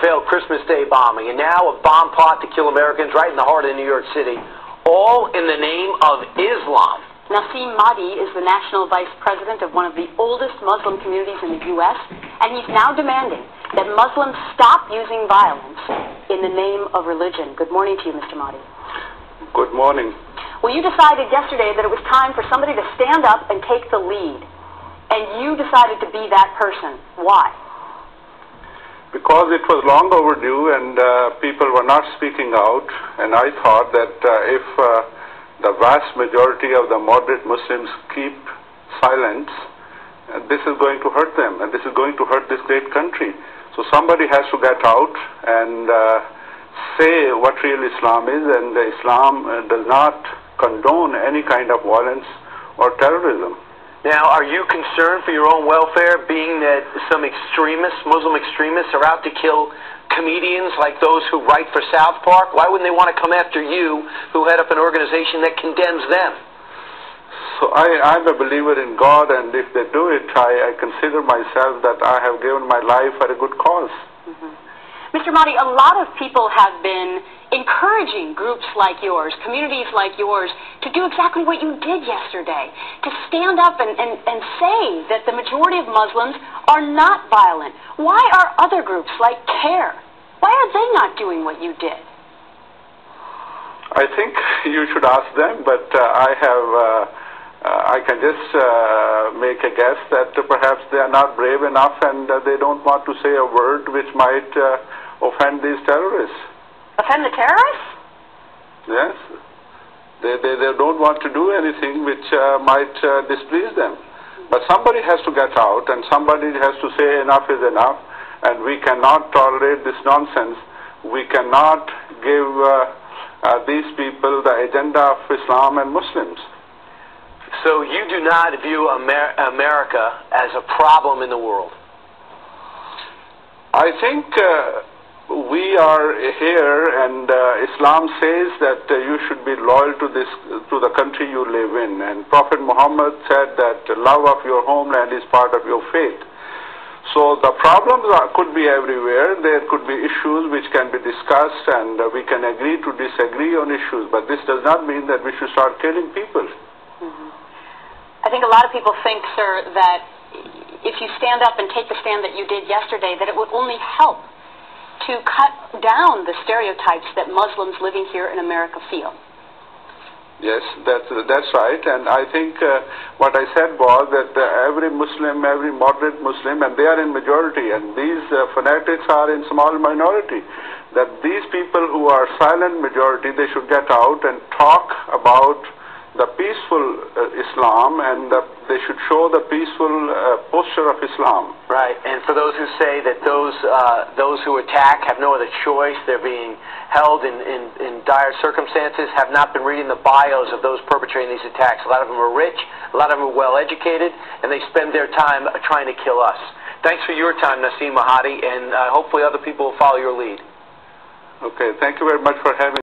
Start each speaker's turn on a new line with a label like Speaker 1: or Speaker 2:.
Speaker 1: failed Christmas Day bombing, and now a bomb plot to kill Americans right in the heart of New York City, all in the name of Islam.
Speaker 2: Naseem Mahdi is the national vice president of one of the oldest Muslim communities in the U.S., and he's now demanding that Muslims stop using violence in the name of religion. Good morning to you, Mr. Mahdi.
Speaker 3: Good morning.
Speaker 2: Well, you decided yesterday that it was time for somebody to stand up and take the lead, and you decided to be that person. Why?
Speaker 3: Because it was long overdue and people were not speaking out, and I thought that if the vast majority of the moderate Muslims keep silent, this is going to hurt them, and this is going to hurt this great country. So somebody has to get out and say what real Islam is, and Islam does not condone any kind of violence or terrorism.
Speaker 1: Now, are you concerned for your own welfare, being that some extremists, Muslim extremists, are out to kill comedians like those who write for South Park? Why wouldn't they want to come after you, who head up an organization that condemns them?
Speaker 3: So I'm a believer in God, and if they do it, I consider myself that I have given my life for a good cause.
Speaker 2: Mr. Mahdi, a lot of people have been encouraging groups like yours, communities like yours, to do exactly what you did yesterday, to stand up and say that the majority of Muslims are not violent. Why are other groups like CARE, why are they not doing what you did?
Speaker 3: I think you should ask them, but I can just make a guess that perhaps they are not brave enough, and they don't want to say a word which might offend these terrorists.
Speaker 2: Offend the terrorists?
Speaker 3: Yes. They don't want to do anything which might displease them. But somebody has to get out, and somebody has to say enough is enough, and we cannot tolerate this nonsense. We cannot give these people the agenda of Islam and Muslims.
Speaker 1: So you do not view America as a problem in the world? I think we are here, and Islam says that you should be loyal to the country you live in. And Prophet Muhammad said that love of your homeland is part of your faith. So the problems could be everywhere. There could be issues which can be discussed, and we can agree to disagree on issues. But this does not mean that we should start killing people.
Speaker 2: I think a lot of people think, sir, that if you stand up and take the stand that you did yesterday, that it would only help to cut down the stereotypes that Muslims living here in America feel.
Speaker 3: Yes, that's right. And I think what I said was that every Muslim, every moderate Muslim, and they are in majority, and these fanatics are in small minority, that these people who are silent majority, they should get out and talk about the peaceful Islam, and they should show the peaceful posture of Islam.
Speaker 1: Right, and for those who say that those who attack have no other choice, they're being held in dire circumstances, have not been reading the bios of those perpetrating these attacks. A lot of them are rich, a lot of them are well educated, and they spend their time trying to kill us. Thanks for your time, Naseem Mahdi, and hopefully other people will follow your lead.
Speaker 3: Okay, thank you very much for having me.